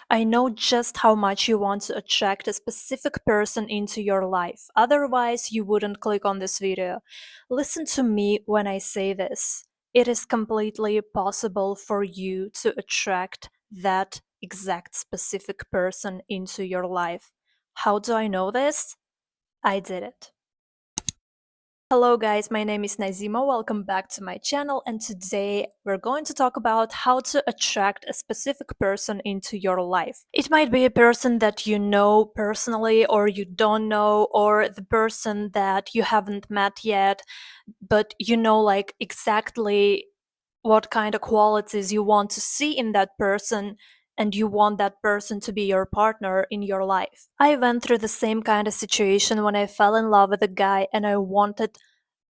I know just how much you want to attract a specific person into your life. Otherwise, you wouldn't click on this video. Listen to me when I say this. It is completely possible for you to attract that exact specific person into your life. How do I know this? I did it. Hello guys, my name is Nazima. Welcome back to my channel, and today we're going to talk about how to attract a specific person into your life. It might be a person that you know personally or you don't know, or the person that you haven't met yet, but you know like exactly what kind of qualities you want to see in that person, and you want that person to be your partner in your life. I went through the same kind of situation when I fell in love with a guy and I wanted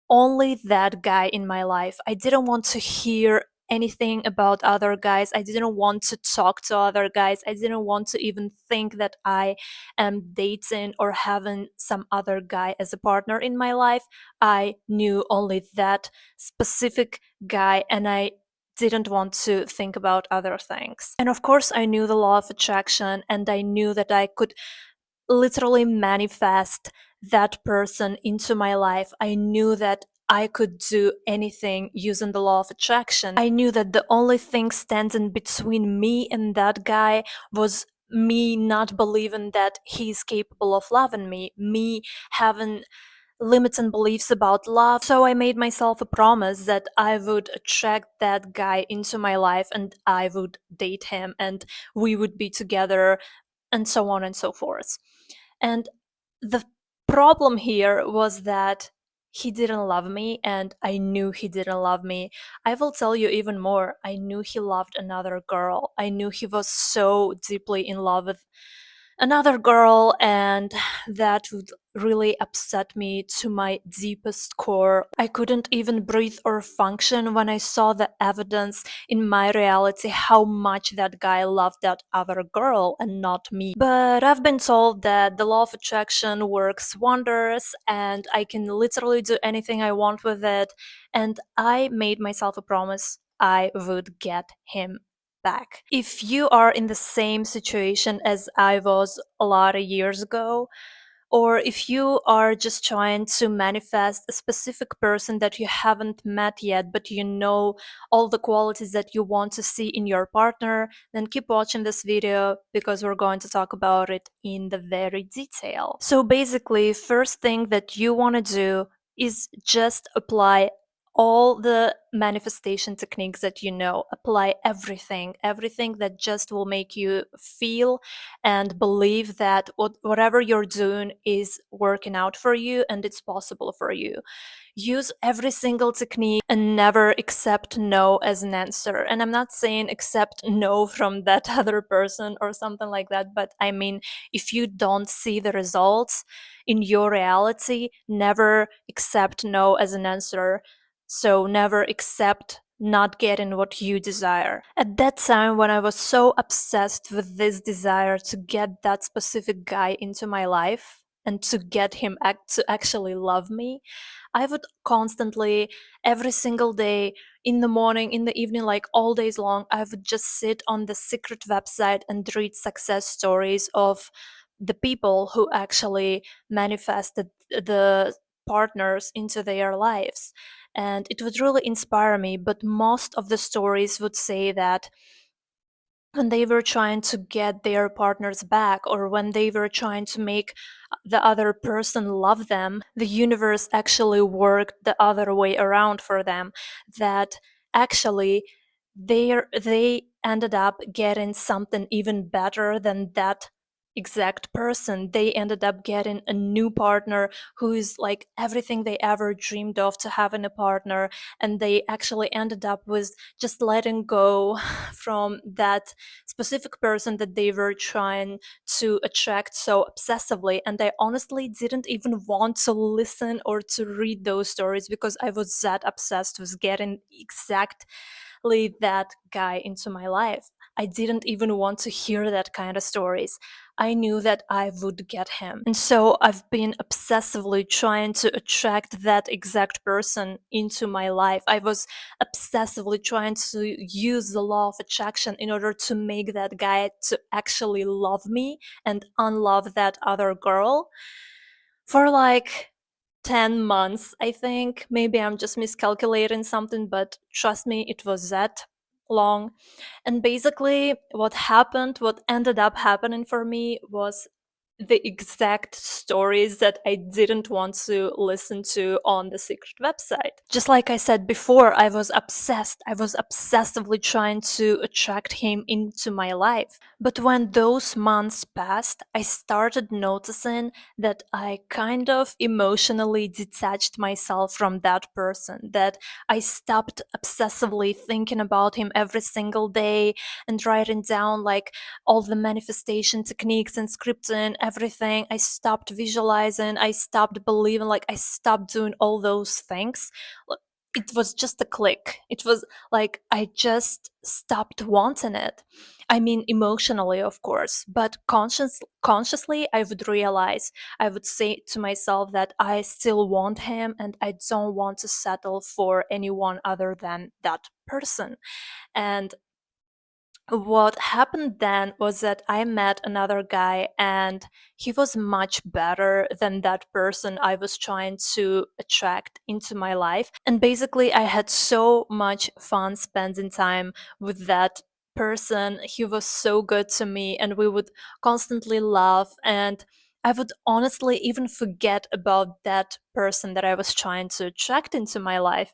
only that guy in my life. I didn't want to hear anything about other guys. I didn't want to talk to other guys. I didn't want to even think that I am dating or having some other guy as a partner in my life. I knew only that specific guy, and I didn't want to think about other things. And of course, I knew the law of attraction, and I knew that I could literally manifest that person into my life. I knew that I could do anything using the law of attraction. I knew that the only thing standing between me and that guy was me not believing that he's capable of loving me having limiting beliefs about love. So I made myself a promise that I would attract that guy into my life and I would date him and we would be together and so on and so forth. And the problem here was that he didn't love me, and I knew he didn't love me. I will tell you even more. I knew he loved another girl. I knew he was so deeply in love with another girl, and that would really upset me to my deepest core. I couldn't even breathe or function when I saw the evidence in my reality how much that guy loved that other girl and not me. But I've been told that the law of attraction works wonders and I can literally do anything I want with it, and I made myself a promise I would get him back. If you are in the same situation as I was a lot of years ago, or if you are just trying to manifest a specific person that you haven't met yet, but you know all the qualities that you want to see in your partner, then keep watching this video because we're going to talk about it in the very detail. So basically, first thing that you want to do is just apply all the manifestation techniques that you know. Apply everything that just will make you feel and believe that whatever you're doing is working out for you and it's possible for you. Use every single technique and never accept no as an answer. And I'm not saying accept no from that other person or something like that, but I mean, if you don't see the results in your reality, never accept no as an answer. So never accept not getting what you desire. At that time, when I was so obsessed with this desire to get that specific guy into my life and to get him to actually love me, I would constantly, every single day, in the morning, in the evening, like all days long, I would just sit on the secret website and read success stories of the people who actually manifested the partners into their lives. And it would really inspire me, but most of the stories would say that when they were trying to get their partners back, or when they were trying to make the other person love them, the universe actually worked the other way around for them. That actually they ended up getting something even better than that exact person. They ended up getting a new partner who is like everything they ever dreamed of to have in a partner, and they actually ended up with just letting go from that specific person that they were trying to attract so obsessively. And I honestly didn't even want to listen or to read those stories because I was that obsessed with getting exactly that guy into my life. I didn't even want to hear that kind of stories. I knew that I would get him. And so I've been obsessively trying to attract that exact person into my life. I was obsessively trying to use the law of attraction in order to make that guy to actually love me and unlove that other girl for like 10 months, I think. Maybe I'm just miscalculating something, but trust me, it was that long. And basically, what ended up happening for me was the exact stories that I didn't want to listen to on the secret website. Just like I said before, I was obsessed. I was obsessively trying to attract him into my life. But when those months passed, I started noticing that I kind of emotionally detached myself from that person, that I stopped obsessively thinking about him every single day and writing down like all the manifestation techniques and scripting, everything. I stopped visualizing, I stopped believing, like I stopped doing all those things. It was just a click. It was like I just stopped wanting it. I mean, emotionally, of course, but consciously, I would realize, I would say to myself that I still want him and I don't want to settle for anyone other than that person. And what happened then was that I met another guy and he was much better than that person I was trying to attract into my life. And basically, I had so much fun spending time with that person. He was so good to me and we would constantly laugh, and I would honestly even forget about that person that I was trying to attract into my life.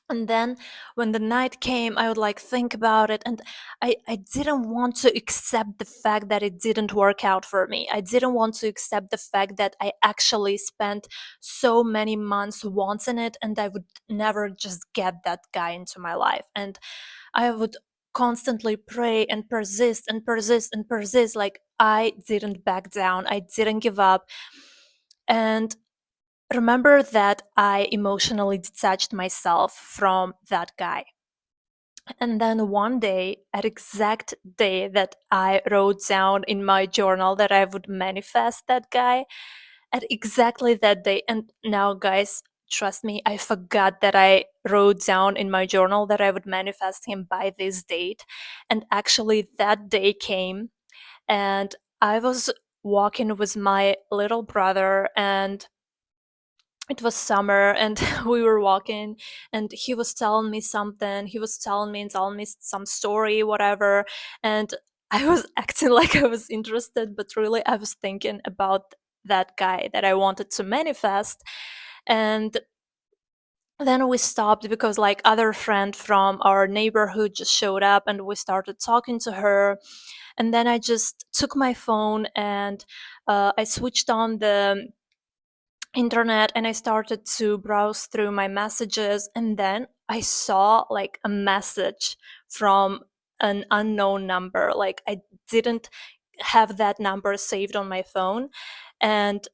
And then when the night came, I would like think about it, and I didn't want to accept the fact that it didn't work out for me. I didn't want to accept the fact that I actually spent so many months wanting it and I would never just get that guy into my life. And I would constantly pray and persist and persist and persist. Like I didn't back down, I didn't give up. And remember that I emotionally detached myself from that guy. And then one day, at exact day that I wrote down in my journal that I would manifest that guy, at exactly that day, and now guys, trust me, I forgot that I wrote down in my journal that I would manifest him by this date. And actually that day came, and I was walking with my little brother, and it was summer, and we were walking, and he was telling me something. He was telling me and telling me some story, whatever. And I was acting like I was interested, but really I was thinking about that guy that I wanted to manifest. And then we stopped because like other friend from our neighborhood just showed up and we started talking to her. And then I just took my phone and I switched on the internet and I started to browse through my messages, and then I saw like a message from an unknown number. Like I didn't have that number saved on my phone, and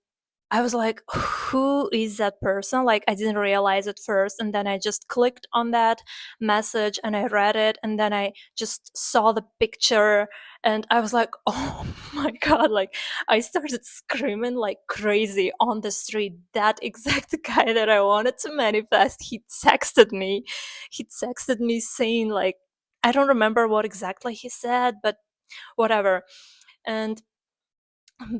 I was like, who is that person? Like, I didn't realize it first. And then I just clicked on that message and I read it. And then I just saw the picture and I was like, oh my God. Like, I started screaming like crazy on the street. That exact guy that I wanted to manifest, he texted me. He texted me saying, like, I don't remember what exactly he said, but whatever. And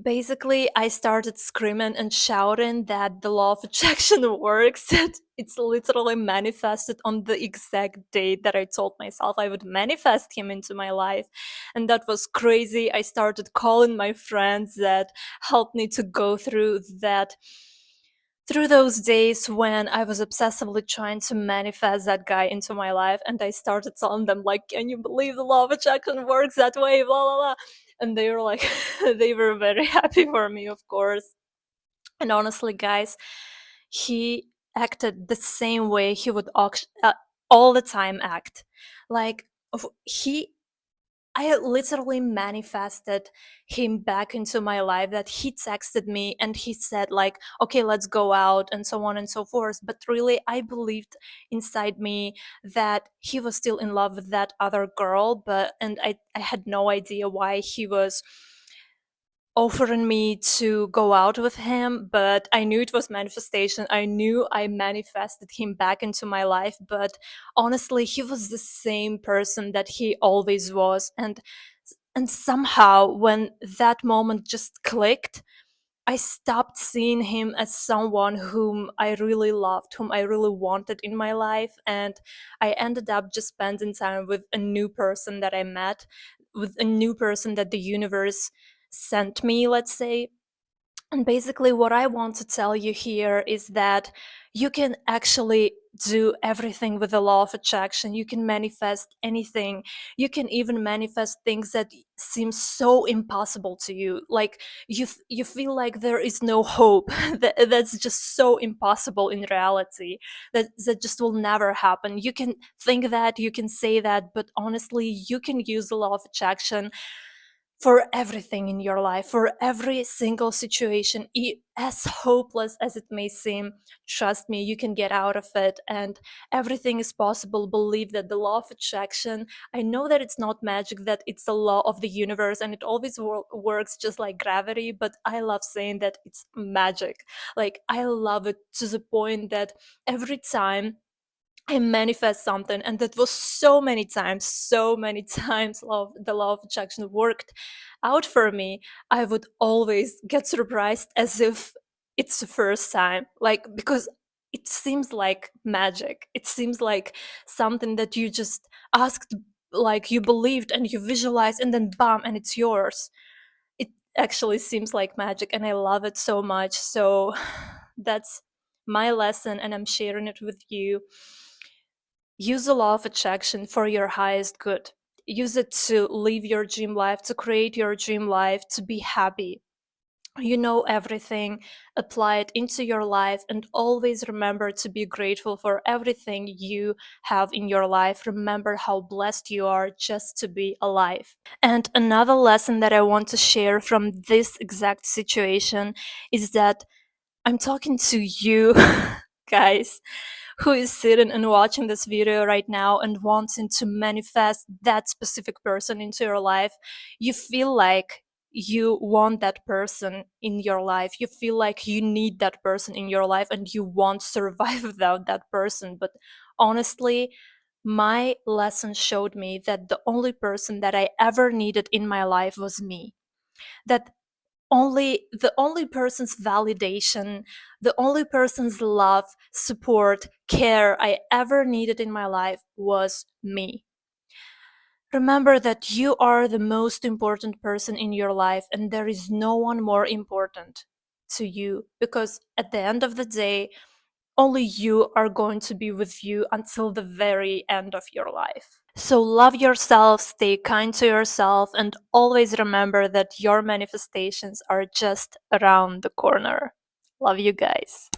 basically, I started screaming and shouting that the law of attraction works, that it's literally manifested on the exact date that I told myself I would manifest him into my life. And that was crazy. I started calling my friends that helped me to go through those days when I was obsessively trying to manifest that guy into my life. And I started telling them, like, can you believe the law of attraction works that way? Blah, blah, blah. And they were like, they were very happy for me, of course. And honestly, guys, he acted the same way he would all the time act. Like, he I literally manifested him back into my life, that he texted me and he said like, okay, let's go out and so on and so forth. But really, I believed inside me that he was still in love with that other girl, I had no idea why he was offering me to go out with him, but I knew it was manifestation. I knew I manifested him back into my life, but honestly, he was the same person that he always was. And somehow when that moment just clicked, I stopped seeing him as someone whom I really loved, whom I really wanted in my life. And I ended up just spending time with a new person that I met, with a new person that the universe sent me, let's say. And basically, what I want to tell you here is that you can actually do everything with the law of attraction. You can manifest anything. You can even manifest things that seem so impossible to you. Like you feel like there is no hope. That's just so impossible in reality. That just will never happen. You can think that, you can say that, but honestly, you can use the law of attraction for everything in your life, for every single situation, as hopeless as it may seem. Trust me, you can get out of it, and everything is possible. Believe that the law of attraction, I know that it's not magic, that it's a law of the universe, and it always works just like gravity, but I love saying that it's magic. Like, I love it to the point that every time I manifest something, and that was so many times the law of attraction worked out for me. I would always get surprised as if it's the first time, like, because it seems like magic. It seems like something that you just asked, like you believed and you visualized, and then bam, and it's yours. It actually seems like magic, and I love it so much. So that's my lesson, and I'm sharing it with you. Use the law of attraction for your highest good. Use it to live your dream life, to create your dream life, to be happy. You know everything, apply it into your life, and always remember to be grateful for everything you have in your life. Remember how blessed you are just to be alive. And another lesson that I want to share from this exact situation is that I'm talking to you, guys, who is sitting and watching this video right now and wanting to manifest that specific person into your life. You feel like you want that person in your life. You feel like you need that person in your life and you won't survive without that person. But honestly, my lesson showed me that the only person that I ever needed in my life was me. That the only person's validation, the only person's love, support, care I ever needed in my life was me. Remember that you are the most important person in your life, and there is no one more important to you, because at the end of the day, only you are going to be with you until the very end of your life. So love yourself, stay kind to yourself, and always remember that your manifestations are just around the corner. Love you guys.